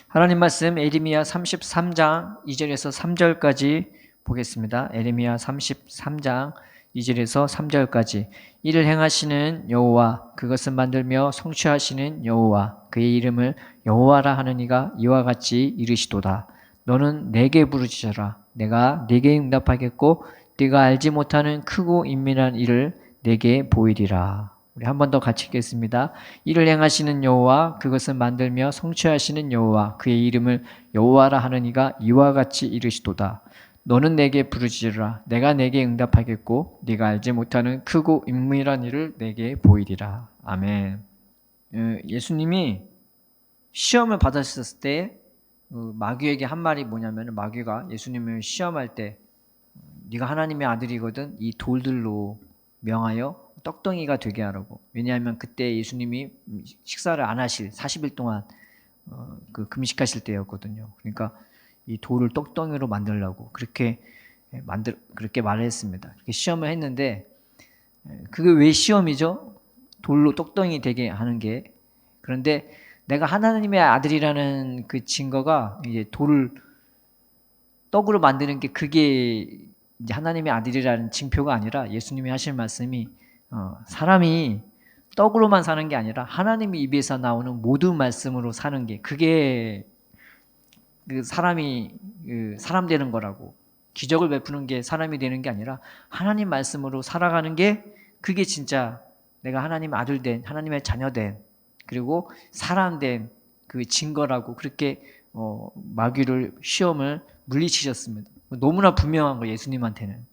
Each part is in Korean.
하나님 말씀 에레미야 33장 2절에서 3절까지 보겠습니다. 에레미야 33장 2절에서 3절까지. 이를 행하시는 여호와, 그것을 만들며 성취하시는 여호와, 그의 이름을 여호와라 하는 이가 이와 같이 이르시도다. 너는 내게 부르짖어라. 내가 네게 응답하겠고 네가 알지 못하는 크고 은밀한 일을 내게 보이리라. 우리 한 번 더 같이 읽겠습니다. 이를 행하시는 여호와, 그것을 만들며 성취하시는 여호와, 그의 이름을 여호와라 하는 이가 이와 같이 이르시도다. 너는 내게 부르짖으라. 내가 내게 응답하겠고 네가 알지 못하는 크고 은밀한 일을 내게 보이리라. 아멘. 예수님이 시험을 받으셨을 때 마귀에게 한 말이 뭐냐면, 마귀가 예수님을 시험할 때 네가 하나님의 아들이거든 이 돌들로 명하여 떡덩이가 되게 하라고. 왜냐하면 그때 예수님이 식사를 안 하실 40일 동안 그 금식하실 때였거든요. 그러니까 이 돌을 떡덩이로 만들라고 그렇게 말을 했습니다. 그렇게 시험을 했는데, 그게 왜 시험이죠? 돌로 떡덩이 되게 하는 게. 그런데 내가 하나님의 아들이라는 그 증거가, 이제 돌을 떡으로 만드는 게, 그게 이제 하나님의 아들이라는 징표가 아니라, 예수님이 하실 말씀이 사람이 떡으로만 사는 게 아니라 하나님의 입에서 나오는 모든 말씀으로 사는 게, 그게 그 사람이 사람 되는 거라고. 기적을 베푸는 게 사람이 되는 게 아니라 하나님 말씀으로 살아가는 게, 그게 진짜 내가 하나님의 아들 된, 하나님의 자녀 된, 그리고 사람 된 그 증거라고. 그렇게 마귀를, 시험을 물리치셨습니다. 너무나 분명한 거, 예수님한테는.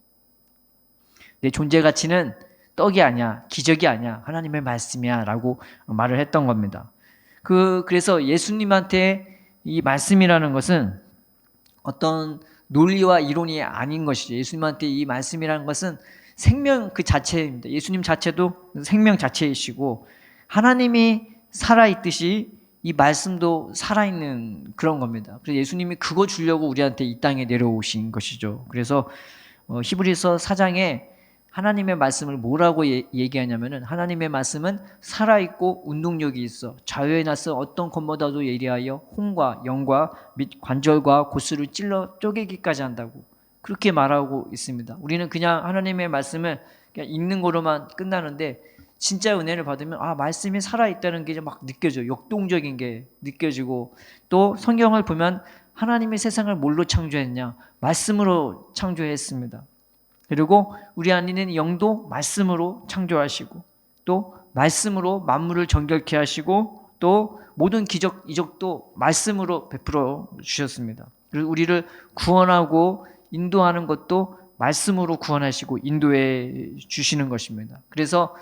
내 존재 가치는 떡이 아니야, 기적이 아니야, 하나님의 말씀이야 라고 말을 했던 겁니다. 그래서 예수님한테 이 말씀이라는 것은 어떤 논리와 이론이 아닌 것이죠. 예수님한테 이 말씀이라는 것은 생명 그 자체입니다. 예수님 자체도 생명 자체이시고, 하나님이 살아있듯이 이 말씀도 살아있는 그런 겁니다. 그래서 예수님이 그거 주려고 우리한테 이 땅에 내려오신 것이죠. 그래서 히브리서 4장에 하나님의 말씀을 뭐라고 얘기하냐면은, 하나님의 말씀은 살아있고 운동력이 있어 자유에 나서 어떤 것보다도 예리하여 혼과 영과 및 관절과 고스를 찔러 쪼개기까지 한다고, 그렇게 말하고 있습니다. 우리는 그냥 하나님의 말씀을 그냥 읽는 거로만 끝나는데, 진짜 은혜를 받으면 말씀이 살아있다는 게 막 느껴져요. 역동적인 게 느껴지고, 또 성경을 보면 하나님이 세상을 뭘로 창조했냐? 말씀으로 창조했습니다. 그리고 우리 안에 있는 영도 말씀으로 창조하시고, 또 말씀으로 만물을 정결케 하시고, 또 모든 기적, 이적도 말씀으로 베풀어 주셨습니다. 그리고 우리를 구원하고 인도하는 것도 말씀으로 구원하시고 인도해 주시는 것입니다. 그래서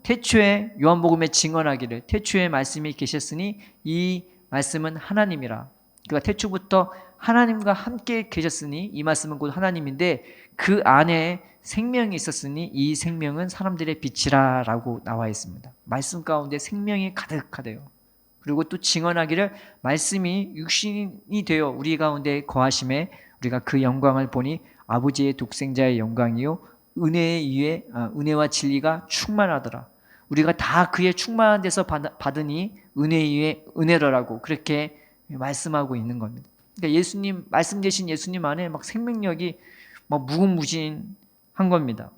태초에 요한복음에 증언하기를, 태초에 말씀이 계셨으니 이 말씀은 하나님이라. 그러니까 태초부터 하나님과 함께 계셨으니 이 말씀은 곧 하나님인데, 그 안에 생명이 있었으니 이 생명은 사람들의 빛이라 라고 나와 있습니다. 말씀 가운데 생명이 가득하대요. 그리고 또 증언하기를, 말씀이 육신이 되어 우리 가운데 거하심에 우리가 그 영광을 보니 아버지의 독생자의 영광이요 은혜와 진리가 충만하더라. 우리가 다 그의 충만한 데서 받으니 은혜 위에 은혜로라고 그렇게 말씀하고 있는 겁니다. 그러니까 예수님, 말씀 되신 예수님 안에 막 생명력이 막 무궁무진한 겁니다.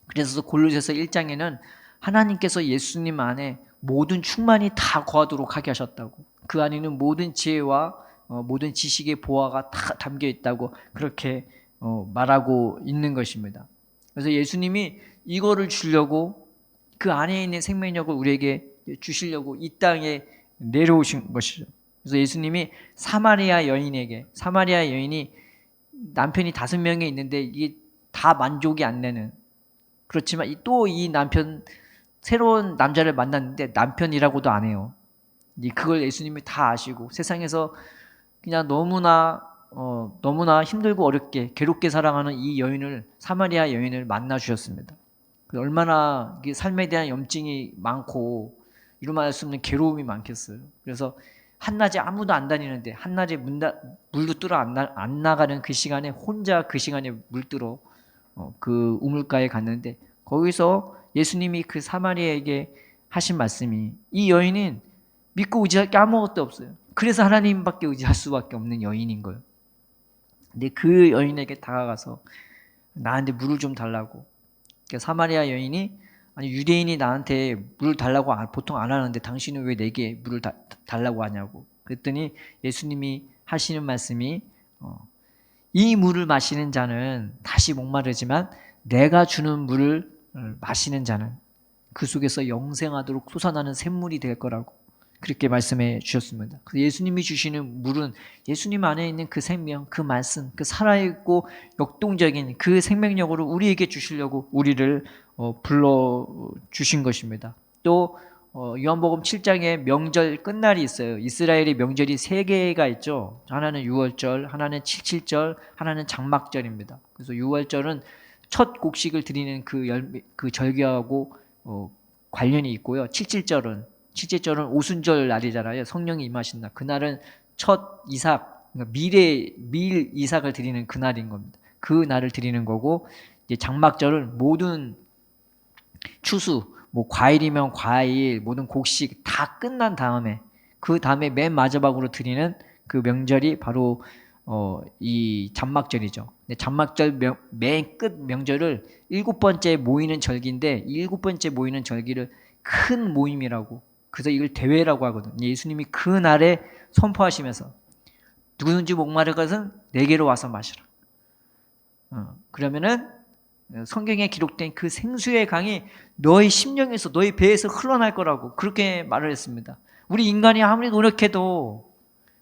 그래서 골로새서 1장에는 하나님께서 예수님 안에 모든 충만이 다 거하도록 하게 하셨다고, 그 안에는 모든 지혜와 모든 지식의 보화가 다 담겨 있다고 그렇게 말하고 있는 것입니다. 그래서 예수님이 이거를 주려고, 그 안에 있는 생명력을 우리에게 주시려고 이 땅에 내려오신 것이죠. 그래서 예수님이 사마리아 여인이 남편이 5명이 있는데 이게 다 만족이 안 되는, 그렇지만 또 이 남편, 새로운 남자를 만났는데 남편이라고도 안 해요. 그걸 예수님이 다 아시고 세상에서 그냥 너무나 힘들고 어렵게 괴롭게 살아가는 이 여인을, 사마리아 여인을 만나 주셨습니다. 얼마나 삶에 대한 염증이 많고 이루말 수 없는 괴로움이 많겠어요. 그래서 한낮에 아무도 안 다니는데, 한낮에 물도 뚫어 안 나가는 그 시간에 혼자 그 시간에 물들어 그 우물가에 갔는데, 거기서 예수님이 그 사마리아에게 하신 말씀이, 이 여인은 믿고 의지할 게 아무것도 없어요. 그래서 하나님밖에 의지할 수밖에 없는 여인인 거예요. 근데 그 여인에게 다가가서 나한테 물을 좀 달라고. 그러니까 사마리아 여인이 아니 유대인이 나한테 물을 달라고 보통 안 하는데 당신은 왜 내게 물을 달라고 하냐고. 그랬더니 예수님이 하시는 말씀이 이 물을 마시는 자는 다시 목마르지만 내가 주는 물을 마시는 자는 그 속에서 영생하도록 솟아나는 샘물이 될 거라고 그렇게 말씀해 주셨습니다. 예수님이 주시는 물은 예수님 안에 있는 그 생명, 그 말씀, 그 살아있고 역동적인 그 생명력으로 우리에게 주시려고 우리를 불러주신 것입니다. 또 요한복음 7장에 명절 끝날이 있어요. 이스라엘의 명절이 3개가 있죠. 하나는 6월절, 하나는 칠칠절, 하나는 장막절입니다. 그래서 6월절은 첫 곡식을 드리는 그 절기하고 관련이 있고요. 칠칠절은 오순절 날이잖아요. 성령이 임하신 날. 그날은 첫 이삭, 그러니까 밀 이삭을 드리는 그날인 겁니다. 그 날을 드리는 거고, 이제 장막절은 모든 추수, 뭐 과일이면 과일, 모든 곡식 다 끝난 다음에 그 다음에 맨 마지막으로 드리는 그 명절이 바로 이 장막절이죠. 장막절 맨 끝 명절을 7번째 모이는 절기인데 7번째 모이는 절기를 큰 모임이라고, 그래서 이걸 대회라고 하거든요. 예수님이 그 날에 선포하시면서 누구든지 목마를 것은 내게로 와서 마시라. 그러면은 성경에 기록된 그 생수의 강이 너희 심령에서 너희 배에서 흘러날 거라고 그렇게 말을 했습니다. 우리 인간이 아무리 노력해도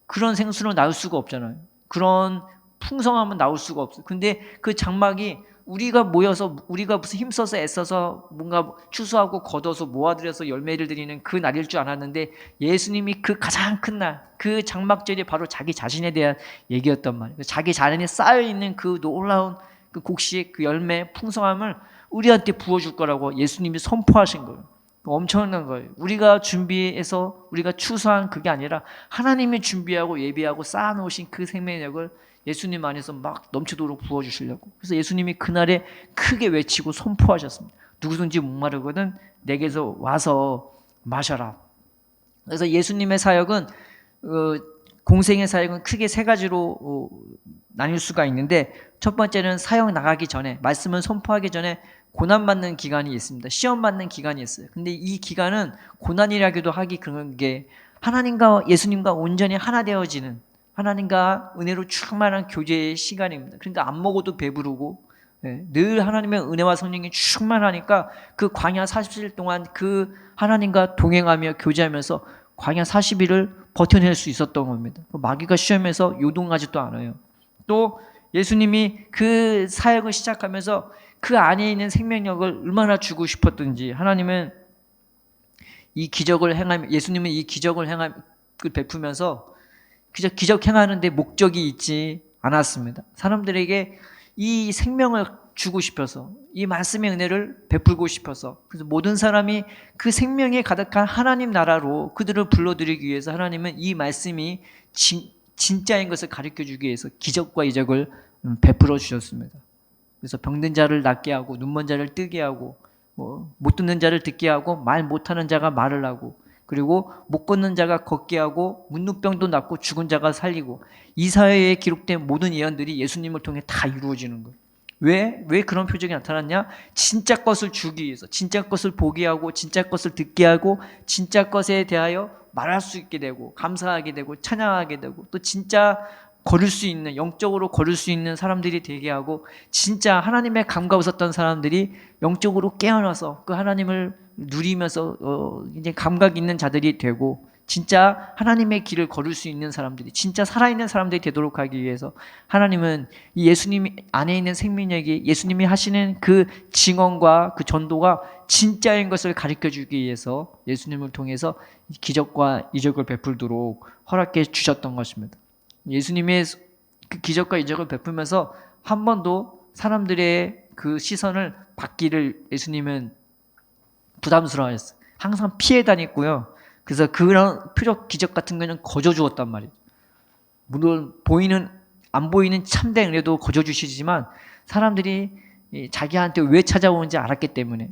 그런 생수는 나올 수가 없잖아요. 그런 풍성함은 나올 수가 없어요. 근데 그 장막이 우리가 모여서 우리가 무슨 힘써서 애써서 뭔가 추수하고 걷어서 모아들여서 열매를 드리는 그 날일 줄 알았는데 예수님이 그 가장 큰 날, 그 장막절이 바로 자기 자신에 대한 얘기였단 말이에요. 자기 자신에 쌓여있는 그 놀라운 그 곡식, 그 열매, 풍성함을 우리한테 부어줄 거라고 예수님이 선포하신 거예요. 엄청난 거예요. 우리가 준비해서 우리가 추수한 그게 아니라 하나님이 준비하고 예비하고 쌓아놓으신 그 생명력을 예수님 안에서 막 넘치도록 부어주시려고. 그래서 예수님이 그날에 크게 외치고 선포하셨습니다. 누구든지 목마르거든 내게서 와서 마셔라. 그래서 예수님의 사역은 공생의 사역은 크게 3가지로 나뉠 수가 있는데, 첫 번째는 사역 나가기 전에, 말씀을 선포하기 전에 고난받는 기간이 있습니다. 시험받는 기간이 있어요. 근데 이 기간은 고난이라기도 하기 그런 게 하나님과 예수님과 온전히 하나 되어지는, 하나님과 은혜로 충만한 교제의 시간입니다. 그러니까 안 먹어도 배부르고 늘 하나님의 은혜와 성령이 충만하니까 그 광야 40일 동안 그 하나님과 동행하며 교제하면서 광야 40일을 버텨낼 수 있었던 겁니다. 마귀가 시험에서 요동하지도 않아요. 또 예수님이 그 사역을 시작하면서 그 안에 있는 생명력을 얼마나 주고 싶었든지 하나님은 이 기적을 행하며, 예수님은 이 기적을 베푸면서 기적 행하는데 목적이 있지 않았습니다. 사람들에게 이 생명을 주고 싶어서, 이 말씀의 은혜를 베풀고 싶어서, 그래서 모든 사람이 그 생명에 가득한 하나님 나라로 그들을 불러들이기 위해서 하나님은 이 말씀이 진짜인 것을 가르쳐주기 위해서 기적과 이적을 베풀어 주셨습니다. 그래서 병든 자를 낫게 하고, 눈먼 자를 뜨게 하고, 못 듣는 자를 듣게 하고, 말 못하는 자가 말을 하고, 그리고 못 걷는 자가 걷게 하고, 문둥병도 낫고, 죽은 자가 살리고, 이 사회에 기록된 모든 예언들이 예수님을 통해 다 이루어지는 거예요. 왜 그런 표적이 나타났냐? 진짜 것을 주기 위해서, 진짜 것을 보게 하고, 진짜 것을 듣게 하고, 진짜 것에 대하여 말할 수 있게 되고, 감사하게 되고, 찬양하게 되고, 또 진짜 걸을 수 있는, 영적으로 걸을 수 있는 사람들이 되게 하고, 진짜 하나님의 감각 없었던 사람들이 영적으로 깨어나서 그 하나님을 누리면서 이제 감각 있는 자들이 되고, 진짜 하나님의 길을 걸을 수 있는 사람들이, 진짜 살아있는 사람들이 되도록 하기 위해서 하나님은 이 예수님 안에 있는 생명력이, 예수님이 하시는 그 증언과 그 전도가 진짜인 것을 가르쳐주기 위해서 예수님을 통해서 기적과 이적을 베풀도록 허락해 주셨던 것입니다. 예수님의 그 기적과 이적을 베풀면서 한 번도 사람들의 그 시선을 받기를 예수님은 부담스러워했어요. 항상 피해 다녔고요. 그래서 그런 표적 기적 같은 거는 거저 주었단 말이에요. 물론 안 보이는 참된 은혜도 거저 주시지만 사람들이 자기한테 왜 찾아오는지 알았기 때문에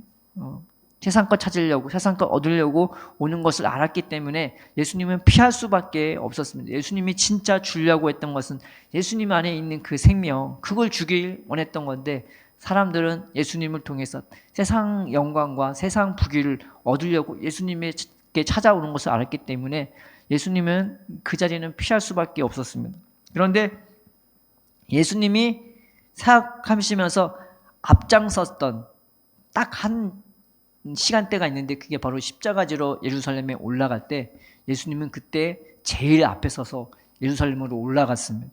세상 것 찾으려고, 세상 것 얻으려고 오는 것을 알았기 때문에 예수님은 피할 수밖에 없었습니다. 예수님이 진짜 주려고 했던 것은 예수님 안에 있는 그 생명, 그걸 주길 원했던 건데, 사람들은 예수님을 통해서 세상 영광과 세상 부귀를 얻으려고 예수님에게 찾아오는 것을 알았기 때문에 예수님은 그 자리는 피할 수밖에 없었습니다. 그런데 예수님이 사역하시면서 앞장섰던 딱 한 시간대가 있는데, 그게 바로 십자가지로 예루살렘에 올라갈 때 예수님은 그때 제일 앞에 서서 예루살렘으로 올라갔습니다.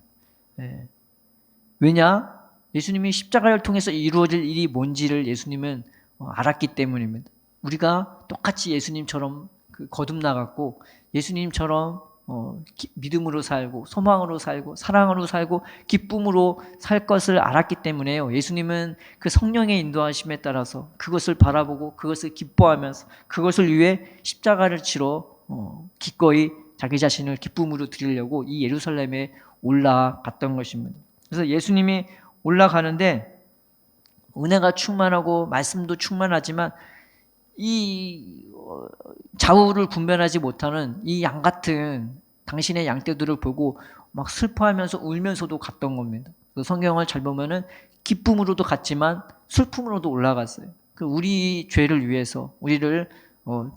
왜냐? 예수님이 십자가를 통해서 이루어질 일이 뭔지를 예수님은 알았기 때문입니다. 우리가 똑같이 예수님처럼 거듭나갔고 예수님처럼 믿음으로 살고 소망으로 살고 사랑으로 살고 기쁨으로 살 것을 알았기 때문에요. 예수님은 그 성령의 인도하심에 따라서 그것을 바라보고 그것을 기뻐하면서 그것을 위해 십자가를 치러 기꺼이 자기 자신을 기쁨으로 드리려고 이 예루살렘에 올라갔던 것입니다. 그래서 예수님이 올라가는데 은혜가 충만하고 말씀도 충만하지만 이 좌우를 분별하지 못하는 이 양 같은 당신의 양떼들을 보고 막 슬퍼하면서 울면서도 갔던 겁니다. 그 성경을 잘 보면은 기쁨으로도 갔지만 슬픔으로도 올라갔어요. 그 우리 죄를 위해서 우리를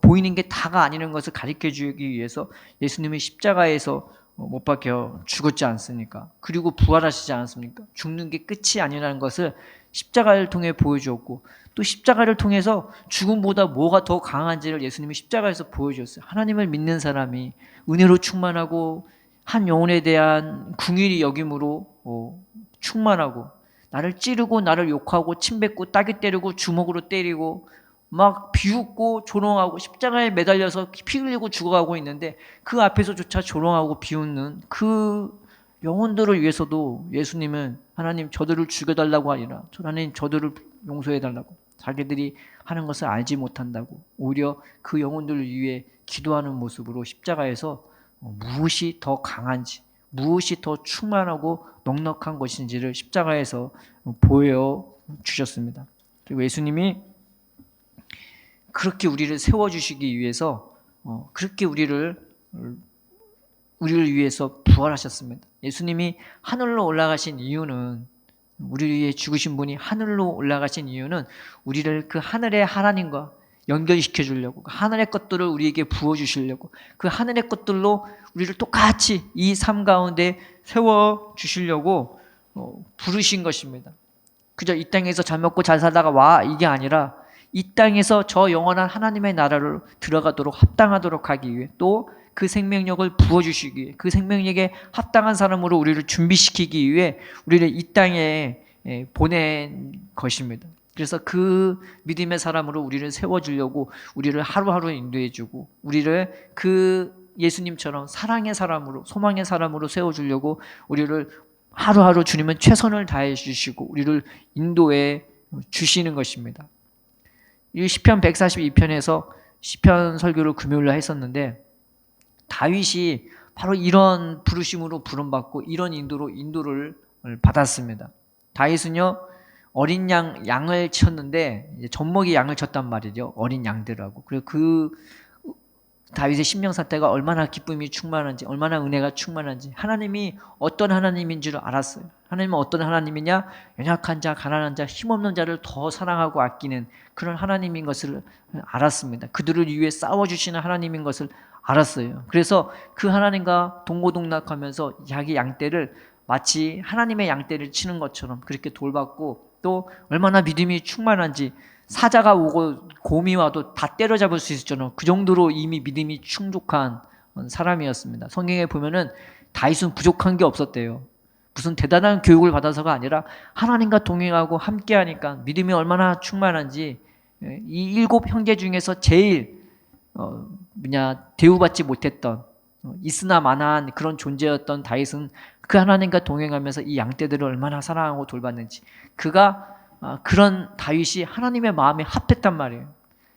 보이는 게 다가 아니는 것을 가르쳐 주기 위해서 예수님이 십자가에서 못 박혀 죽었지 않습니까? 그리고 부활하시지 않았습니까? 죽는 게 끝이 아니라는 것을 십자가를 통해 보여주었고, 또 십자가를 통해서 죽음보다 뭐가 더 강한지를 예수님이 십자가에서 보여주었어요. 하나님을 믿는 사람이 은혜로 충만하고 한 영혼에 대한 궁일이 여김으로 충만하고, 나를 찌르고 나를 욕하고 침뱉고 따귀 때리고 주먹으로 때리고 막 비웃고 조롱하고 십자가에 매달려서 피 흘리고 죽어가고 있는데 그 앞에서조차 조롱하고 비웃는 그 영혼들을 위해서도 예수님은 하나님 저들을 죽여달라고 하니라, 하나님 저들을 용서해달라고, 자기들이 하는 것을 알지 못한다고 오히려 그 영혼들을 위해 기도하는 모습으로 십자가에서 무엇이 더 강한지 무엇이 더 충만하고 넉넉한 것인지를 십자가에서 보여주셨습니다. 그리고 예수님이 그렇게 우리를 세워주시기 위해서 그렇게 우리를 위해서 부활하셨습니다. 예수님이 하늘로 올라가신 이유는, 우리를 위해 죽으신 분이 하늘로 올라가신 이유는 우리를 그 하늘의 하나님과 연결시켜 주려고, 그 하늘의 것들을 우리에게 부어주시려고, 그 하늘의 것들로 우리를 똑같이 이 삶 가운데 세워주시려고 부르신 것입니다. 그저 이 땅에서 잘 먹고 잘 살다가 와, 이게 아니라 이 땅에서 저 영원한 하나님의 나라를 들어가도록 합당하도록 하기 위해, 또 그 생명력을 부어주시기 위해, 그 생명력에 합당한 사람으로 우리를 준비시키기 위해 우리를 이 땅에 보낸 것입니다. 그래서 그 믿음의 사람으로 우리를 세워주려고 우리를 하루하루 인도해주고, 우리를 그 예수님처럼 사랑의 사람으로 소망의 사람으로 세워주려고 우리를 하루하루 주님은 최선을 다해 주시고 우리를 인도해 주시는 것입니다. 이 시편 142편에서 시편 설교를 금요일로 했었는데, 다윗이 바로 이런 부르심으로 부름받고 이런 인도를 받았습니다. 다윗은요, 어린 양을 쳤는데, 이제 젖먹이 양을 쳤단 말이죠. 어린 양들하고. 그리고 그 다윗의 심령상태가 얼마나 기쁨이 충만한지, 얼마나 은혜가 충만한지, 하나님이 어떤 하나님인 줄 알았어요. 하나님은 어떤 하나님이냐? 연약한 자, 가난한 자, 힘없는 자를 더 사랑하고 아끼는 그런 하나님인 것을 알았습니다. 그들을 위해 싸워주시는 하나님인 것을 알았어요. 그래서 그 하나님과 동고동락하면서 자기 양떼를 마치 하나님의 양떼를 치는 것처럼 그렇게 돌봤고, 또 얼마나 믿음이 충만한지, 사자가 오고 곰이 와도 다 때려잡을 수 있었잖아요. 그 정도로 이미 믿음이 충족한 사람이었습니다. 성경에 보면은 다윗은 부족한 게 없었대요. 무슨 대단한 교육을 받아서가 아니라 하나님과 동행하고 함께하니까 믿음이 얼마나 충만한지, 이 7 형제 중에서 제일 대우받지 못했던 있으나 마나한 그런 존재였던 다윗은 그 하나님과 동행하면서 이 양떼들을 얼마나 사랑하고 돌봤는지, 그런 다윗이 하나님의 마음에 합했단 말이에요.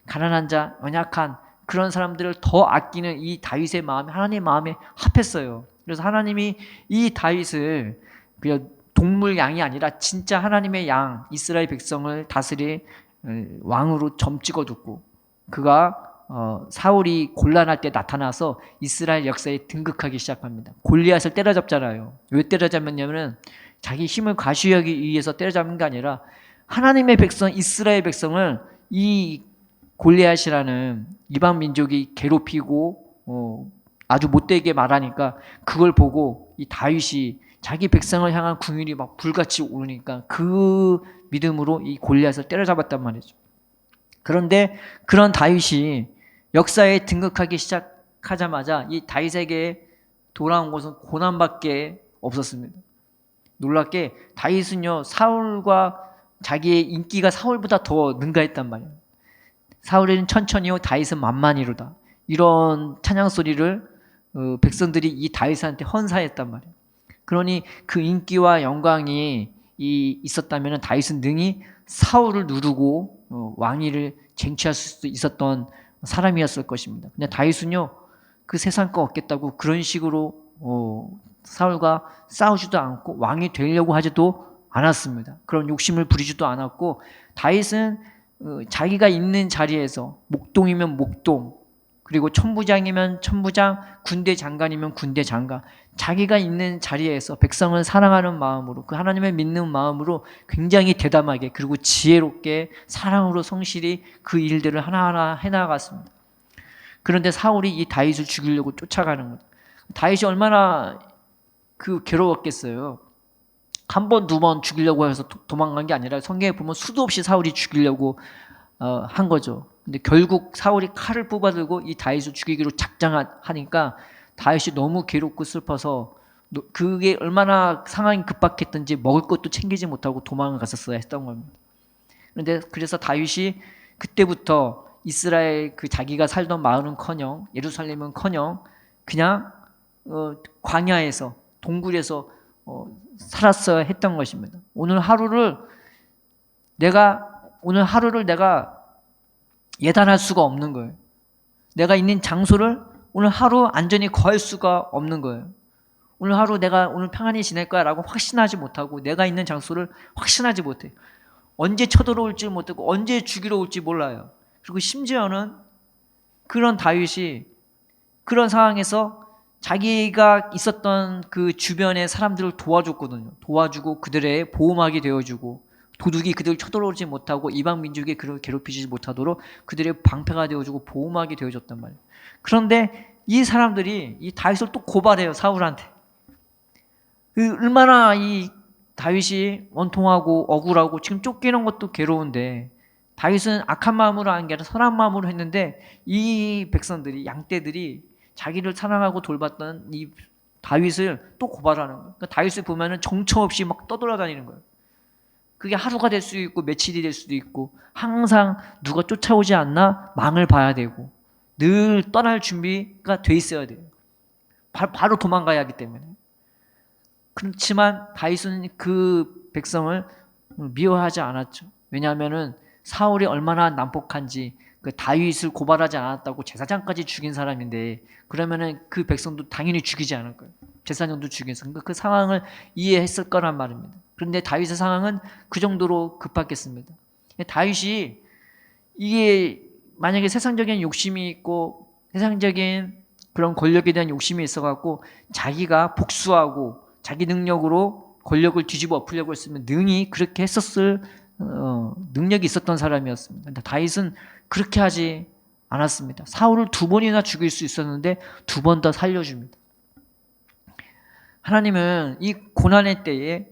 가난한 자, 연약한 그런 사람들을 더 아끼는 이 다윗의 마음이 하나님의 마음에 합했어요. 그래서 하나님이 이 다윗을 그냥 동물 양이 아니라 진짜 하나님의 양, 이스라엘 백성을 다스릴 왕으로 점 찍어두고, 그가 사울이 곤란할 때 나타나서 이스라엘 역사에 등극하기 시작합니다. 골리앗을 때려잡잖아요. 왜 때려잡았냐면은 자기 힘을 과시하기 위해서 때려잡은 게 아니라 하나님의 백성, 이스라엘 백성을 이 골리앗이라는 이방 민족이 괴롭히고 아주 못되게 말하니까 그걸 보고 이 다윗이 자기 백성을 향한 궁율이 막 불같이 오르니까 그 믿음으로 이 골리앗을 때려잡았단 말이죠. 그런데 그런 다윗이 역사에 등극하기 시작하자마자 이 다윗에게 돌아온 것은 고난밖에 없었습니다. 놀랍게 다윗은요, 사울과 자기의 인기가 사울보다 더 능가했단 말이에요. 사울은 천천히요, 다윗은 만만히로다. 이런 찬양 소리를 백성들이 이 다윗한테 헌사했단 말이에요. 그러니 그 인기와 영광이 있었다면 다윗은 능히 사울을 누르고 왕위를 쟁취할 수 있었던 사람이었을 것입니다. 근데 다윗은요, 그 세상 거 얻겠다고 그런 식으로 사울과 싸우지도 않고 왕이 되려고 하지도 않았습니다. 그런 욕심을 부리지도 않았고, 다윗은 자기가 있는 자리에서 목동이면 목동, 그리고 천부장이면 천부장, 군대 장관이면 군대 장관, 자기가 있는 자리에서 백성을 사랑하는 마음으로, 그 하나님을 믿는 마음으로 굉장히 대담하게 그리고 지혜롭게 사랑으로 성실히 그 일들을 하나하나 해나갔습니다. 그런데 사울이 이 다윗을 죽이려고 쫓아가는 거죠. 다윗이 얼마나 괴로웠겠어요. 한 번, 두 번 죽이려고 해서 도망간 게 아니라 성경에 보면 수도 없이 사울이 죽이려고 한 거죠. 근데 결국 사울이 칼을 뽑아들고 이 다윗을 죽이기로 작정하니까 다윗이 너무 괴롭고 슬퍼서 그게 얼마나 상황이 급박했던지 먹을 것도 챙기지 못하고 도망을 갔었어야 했던 겁니다. 그런데 그래서 다윗이 그때부터 이스라엘 자기가 살던 마을은커녕 예루살렘은커녕 그냥 광야에서 동굴에서 살았어야 했던 것입니다. 오늘 하루를 내가 예단할 수가 없는 거예요. 내가 있는 장소를 오늘 하루 안전히 거할 수가 없는 거예요. 오늘 하루 내가 오늘 평안히 지낼 거야 라고 확신하지 못하고 내가 있는 장소를 확신하지 못해요. 언제 쳐들어올지 못하고 언제 죽이러 올지 몰라요. 그리고 심지어는 그런 다윗이 그런 상황에서 자기가 있었던 그 주변의 사람들을 도와줬거든요. 도와주고 그들의 보호막이 되어주고 도둑이 그들을 쳐들어오지 못하고 이방 민족이 그를 괴롭히지 못하도록 그들의 방패가 되어주고 보호막이 되어줬단 말이에요. 그런데 이 사람들이 이 다윗을 또 고발해요. 사울한테. 얼마나 이 다윗이 원통하고 억울하고 지금 쫓기는 것도 괴로운데 다윗은 악한 마음으로 한 게 아니라 선한 마음으로 했는데 이 백성들이 양떼들이 자기를 사랑하고 돌봤던 이 다윗을 또 고발하는 거예요. 그러니까 다윗을 보면은 정처 없이 막 떠돌아다니는 거예요. 그게 하루가 될 수도 있고 며칠이 될 수도 있고 항상 누가 쫓아오지 않나 망을 봐야 되고 늘 떠날 준비가 돼 있어야 돼요. 바로 도망가야 하기 때문에. 그렇지만 다윗은 그 백성을 미워하지 않았죠. 왜냐하면은 사울이 얼마나 난폭한지 그 다윗을 고발하지 않았다고 제사장까지 죽인 사람인데 그러면은 그 백성도 당연히 죽이지 않을 거예요. 제사장도 죽여서 그 상황을 이해했을 거란 말입니다. 그런데 다윗의 상황은 그 정도로 급박했습니다. 다윗이 이게 만약에 세상적인 욕심이 있고 세상적인 그런 권력에 대한 욕심이 있어갖고 자기가 복수하고 자기 능력으로 권력을 뒤집어 엎으려고 했으면 능히 그렇게 했었을 능력이 있었던 사람이었습니다. 근데 다윗은 그렇게 하지 않았습니다. 사울을 2번이나 죽일 수 있었는데 2번 더 살려줍니다. 하나님은 이 고난의 때에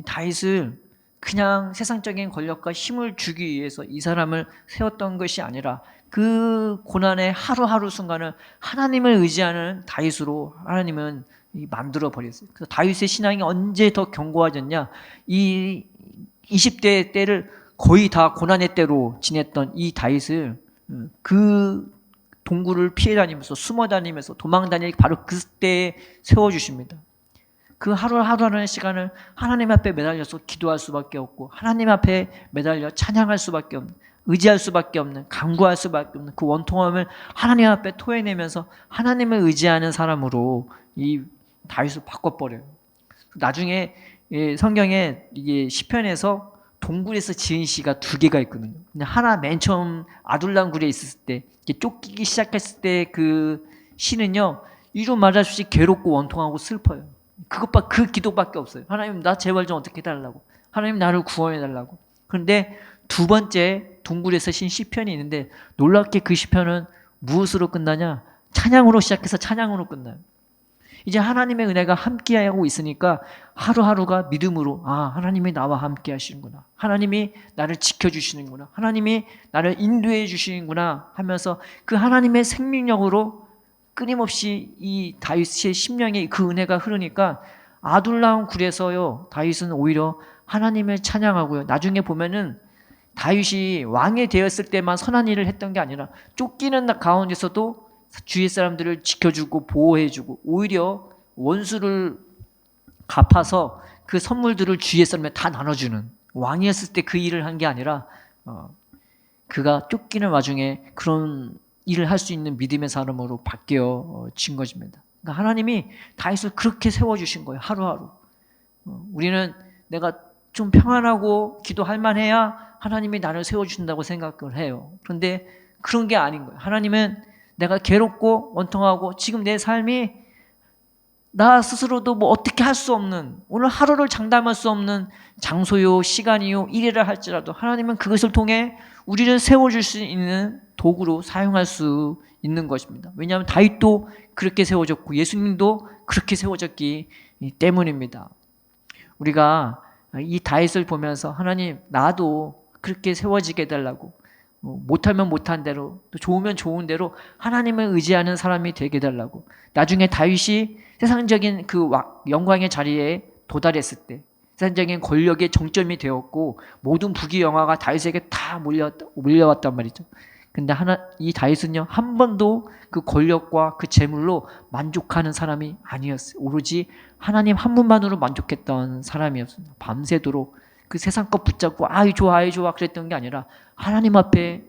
다윗을 그냥 세상적인 권력과 힘을 주기 위해서 이 사람을 세웠던 것이 아니라 그 고난의 하루하루 순간을 하나님을 의지하는 다윗으로 하나님은 만들어 버렸어요. 그래서 다윗의 신앙이 언제 더 견고해졌냐? 이 20대 때를 거의 다 고난의 때로 지냈던 이 다윗을 그 동굴을 피해 다니면서 숨어 다니면서 도망 다니기 바로 그때에 세워주십니다. 그 하루하루하는 시간을 하나님 앞에 매달려서 기도할 수밖에 없고 하나님 앞에 매달려 찬양할 수밖에 없는 의지할 수밖에 없는 간구할 수밖에 없는 그 원통함을 하나님 앞에 토해내면서 하나님을 의지하는 사람으로 이 다윗을 바꿔버려요. 나중에 성경에 이게 시편에서 동굴에서 지은 시가 두 개가 있거든요. 근데 하나 맨 처음 아둘람 굴에 있었을 때 쫓기기 시작했을 때 그 시는요, 이루 말하듯이 괴롭고 원통하고 슬퍼요. 그 기도밖에 없어요. 하나님 나 제발 좀 어떻게 해달라고. 하나님 나를 구원해달라고. 그런데 두 번째 동굴에서 신 시편이 있는데 놀랍게 그 시편은 무엇으로 끝나냐? 찬양으로 시작해서 찬양으로 끝나요. 이제 하나님의 은혜가 함께하고 있으니까 하루하루가 믿음으로 하나님이 나와 함께 하시는구나. 하나님이 나를 지켜주시는구나. 하나님이 나를 인도해 주시는구나 하면서 그 하나님의 생명력으로 끊임없이 이 다윗의 심령에 그 은혜가 흐르니까 아둘람 굴에서요, 다윗은 오히려 하나님을 찬양하고요. 나중에 보면은 다윗이 왕이 되었을 때만 선한 일을 했던 게 아니라 쫓기는 가운데서도 주위 사람들을 지켜주고 보호해주고 오히려 원수를 갚아서 그 선물들을 주위의 사람에 다 나눠주는, 왕이었을 때 그 일을 한 게 아니라 그가 쫓기는 와중에 그런 일을 할 수 있는 믿음의 사람으로 바뀌어진 것입니다. 그러니까 하나님이 다윗을 그렇게 세워주신 거예요. 하루하루. 우리는 내가 좀 평안하고 기도할 만해야 하나님이 나를 세워주신다고 생각을 해요. 그런데 그런 게 아닌 거예요. 하나님은 내가 괴롭고 원통하고 지금 내 삶이 나 스스로도 뭐 어떻게 할 수 없는, 오늘 하루를 장담할 수 없는 장소요, 시간이요, 일이라 할지라도 하나님은 그것을 통해 우리를 세워줄 수 있는 도구로 사용할 수 있는 것입니다. 왜냐하면 다윗도 그렇게 세워졌고 예수님도 그렇게 세워졌기 때문입니다. 우리가 이 다윗을 보면서 하나님 나도 그렇게 세워지게 해달라고, 못하면 못한 대로, 또 좋으면 좋은 대로 하나님을 의지하는 사람이 되게 해달라고. 나중에 다윗이 세상적인 그 영광의 자리에 도달했을 때, 세상적인 권력의 정점이 되었고 모든 부귀영화가 다윗에게 다 몰려왔단 말이죠. 근데 이 다윗은요, 한 번도 그 권력과 그 재물로 만족하는 사람이 아니었어요. 오로지 하나님 한 분만으로 만족했던 사람이었습니다. 밤새도록 그 세상 것 붙잡고 아이 좋아 그랬던 게 아니라 하나님 앞에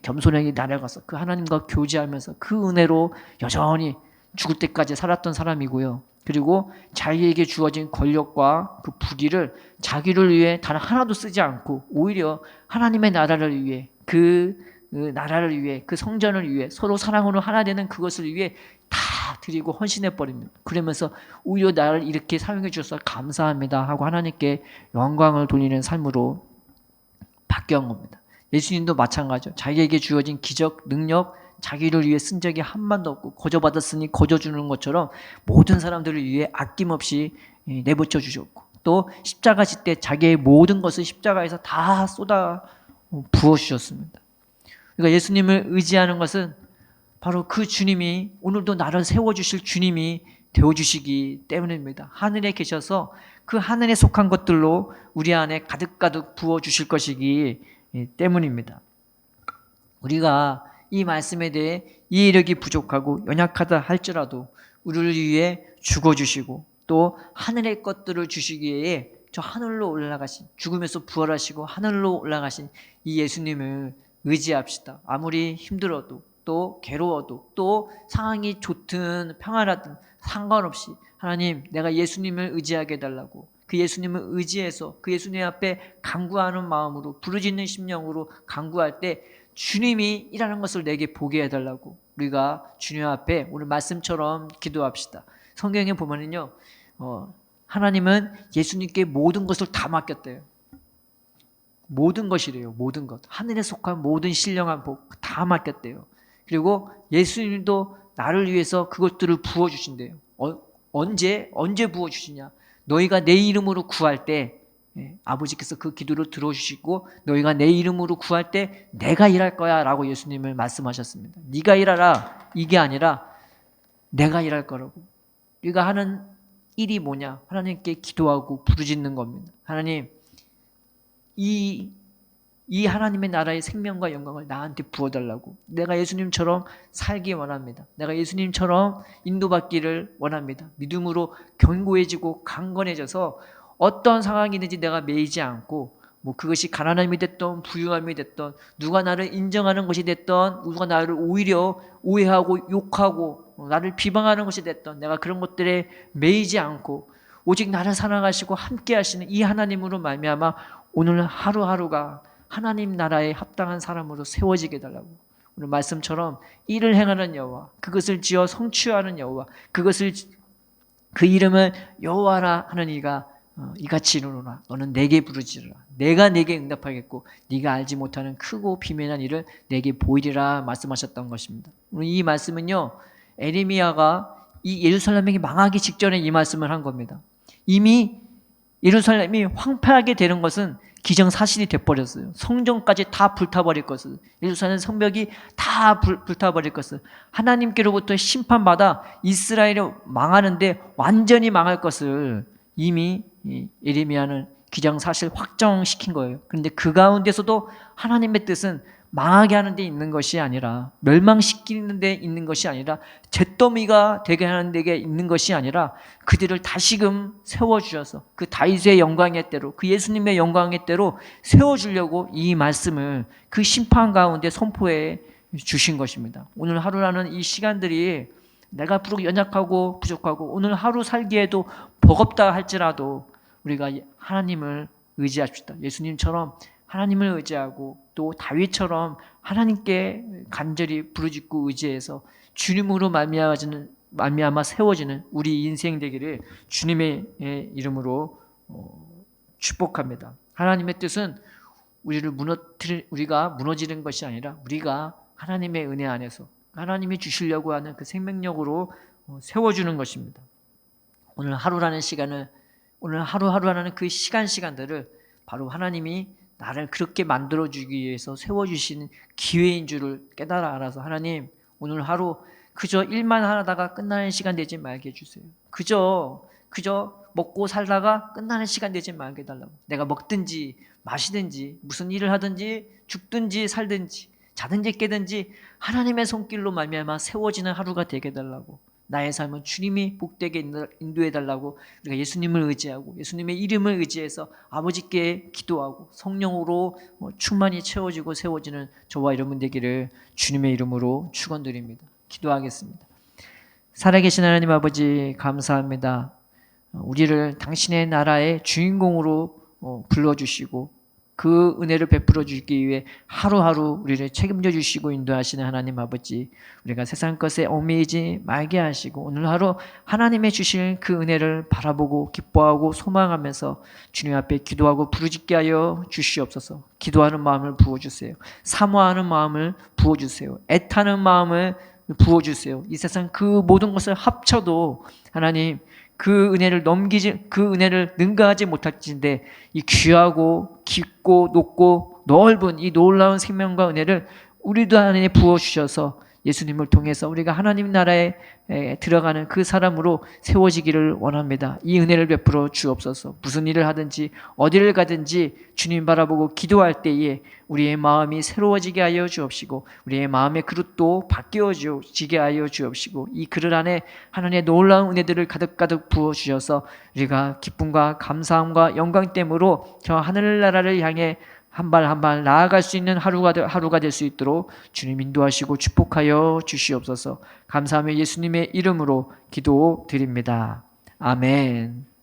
겸손하게 나아가서 그 하나님과 교제하면서 그 은혜로 여전히 죽을 때까지 살았던 사람이고요. 그리고 자기에게 주어진 권력과 그 부귀를 자기를 위해 단 하나도 쓰지 않고 오히려 하나님의 나라를 위해 그 나라를 위해 그 성전을 위해 서로 사랑으로 하나 되는 그것을 위해 다 드리고 헌신해 버립니다. 그러면서 오히려 나를 이렇게 사용해 주셔서 감사합니다 하고 하나님께 영광을 돌리는 삶으로 바뀌어간 겁니다. 예수님도 마찬가지죠. 자기에게 주어진 기적, 능력, 자기를 위해 쓴 적이 한 번도 없고 거저받았으니 거저주는 것처럼 모든 사람들을 위해 아낌없이 내버쳐 주셨고 또 십자가 질 때 자기의 모든 것을 십자가에서 다 쏟아 부어 주셨습니다. 그러니까 예수님을 의지하는 것은 바로 그 주님이 오늘도 나를 세워주실 주님이 되어주시기 때문입니다. 하늘에 계셔서 그 하늘에 속한 것들로 우리 안에 가득가득 부어주실 것이기 때문입니다. 우리가 이 말씀에 대해 이해력이 부족하고 연약하다 할지라도 우리를 위해 죽어주시고 또 하늘의 것들을 주시기 위해 저 하늘로 올라가신, 죽음에서 부활하시고 하늘로 올라가신 이 예수님을 의지합시다. 아무리 힘들어도 또 괴로워도 또 상황이 좋든 평안하든 상관없이 하나님 내가 예수님을 의지하게 해달라고, 그 예수님을 의지해서 그 예수님 앞에 간구하는 마음으로 부르짖는 심령으로 간구할 때 주님이 일하는 것을 내게 보게 해달라고 우리가 주님 앞에 오늘 말씀처럼 기도합시다. 성경에 보면은요, 하나님은 예수님께 모든 것을 다 맡겼대요. 모든 것이래요. 모든 것. 하늘에 속한 모든 신령한 복 다 맡겼대요. 그리고 예수님도 나를 위해서 그것들을 부어주신대요. 언제 부어주시냐? 너희가 내 이름으로 구할 때 아버지께서 그 기도를 들어주시고 너희가 내 이름으로 구할 때 내가 일할 거야 라고 예수님을 말씀하셨습니다. 네가 일하라 이게 아니라 내가 일할 거라고. 우리가 하는 일이 뭐냐? 하나님께 기도하고 부르짖는 겁니다. 하나님 이 하나님의 나라의 생명과 영광을 나한테 부어달라고. 내가 예수님처럼 살기 원합니다. 내가 예수님처럼 인도받기를 원합니다. 믿음으로 견고해지고 강건해져서 어떤 상황이든지 내가 매이지 않고 뭐 그것이 가난함이 됐던 부유함이 됐던 누가 나를 인정하는 것이 됐던 누가 나를 오히려 오해하고 욕하고 나를 비방하는 것이 됐던 내가 그런 것들에 매이지 않고 오직 나를 사랑하시고 함께 하시는 이 하나님으로 말미암아 오늘 하루하루가 하나님 나라에 합당한 사람으로 세워지게 해달라고. 오늘 말씀처럼 일을 행하는 여호와, 그것을 지어 성취하는 여호와, 그 이름을 여호와라 하는 이가 이같이 이르노라. 너는 내게 부르지라. 내가 내게 응답하겠고 네가 알지 못하는 크고 비밀한 일을 내게 보이리라 말씀하셨던 것입니다. 이 말씀은요, 에레미야가 이 예루살렘이 망하기 직전에 이 말씀을 한 겁니다. 이미 예루살렘이 황폐하게 되는 것은 기정사실이 돼버렸어요. 성전까지 다 불타버릴 것을, 예루살렘 성벽이 다 불타버릴 것을, 하나님께로부터 심판받아 이스라엘이 망하는데 완전히 망할 것을 이미 예레미야는 기정사실 확정시킨 거예요. 그런데 그 가운데서도 하나님의 뜻은 망하게 하는 데 있는 것이 아니라, 멸망시키는 데 있는 것이 아니라, 잿더미가 되게 하는 데 있는 것이 아니라 그들을 다시금 세워주셔서 그 다윗의 영광의 때로, 그 예수님의 영광의 때로 세워주려고 이 말씀을 그 심판 가운데 선포해 주신 것입니다. 오늘 하루라는 이 시간들이 내가 비록 연약하고 부족하고 오늘 하루 살기에도 버겁다 할지라도 우리가 하나님을 의지합시다. 예수님처럼 하나님을 의지하고 또 다윗처럼 하나님께 간절히 부르짖고 의지해서 주님으로 말미암아 세워지는 우리 인생 되기를 주님의 이름으로 축복합니다. 하나님의 뜻은 우리가 무너지는 것이 아니라 우리가 하나님의 은혜 안에서 하나님이 주시려고 하는 그 생명력으로 세워주는 것입니다. 오늘 하루라는 시간을, 오늘 하루하루라는 그 시간들을 바로 하나님이 나를 그렇게 만들어주기 위해서 세워주시는 기회인 줄을 깨달아 알아서, 하나님 오늘 하루 그저 일만 하다가 끝나는 시간 되지 말게 해주세요. 그저 먹고 살다가 끝나는 시간 되지 말게 해달라고. 내가 먹든지 마시든지 무슨 일을 하든지 죽든지 살든지 자든지 깨든지 하나님의 손길로 말미암아 세워지는 하루가 되게 해달라고. 나의 삶은 주님이 복되게 인도해달라고 우리가 예수님을 의지하고 예수님의 이름을 의지해서 아버지께 기도하고 성령으로 충만히 채워지고 세워지는 저와 여러분 되기를 주님의 이름으로 축원드립니다. 기도하겠습니다. 살아계신 하나님 아버지, 감사합니다. 우리를 당신의 나라의 주인공으로 불러주시고 그 은혜를 베풀어 주기 위해 하루하루 우리를 책임져 주시고 인도하시는 하나님 아버지, 우리가 세상 것에 얽매이지 말게 하시고 오늘 하루 하나님의 주실 그 은혜를 바라보고 기뻐하고 소망하면서 주님 앞에 기도하고 부르짖게 하여 주시옵소서. 기도하는 마음을 부어주세요. 사모하는 마음을 부어주세요. 애타는 마음을 부어주세요. 이 세상 그 모든 것을 합쳐도 하나님 그 은혜를 능가하지 못할진데 이 귀하고 깊고 높고 넓은 이 놀라운 생명과 은혜를 우리도 안에 부어주셔서 예수님을 통해서 우리가 하나님 나라에 들어가는 그 사람으로 세워지기를 원합니다. 이 은혜를 베풀어 주옵소서. 무슨 일을 하든지 어디를 가든지 주님 바라보고 기도할 때에 우리의 마음이 새로워지게 하여 주옵시고 우리의 마음의 그릇도 바뀌어지게 하여 주옵시고 이 그릇 안에 하나님의 놀라운 은혜들을 가득가득 부어주셔서 우리가 기쁨과 감사함과 영광됨으로 저 하늘나라를 향해 한 발 한 발 나아갈 수 있는 하루가 될 수 있도록 주님 인도하시고 축복하여 주시옵소서. 감사하며 예수님의 이름으로 기도드립니다. 아멘.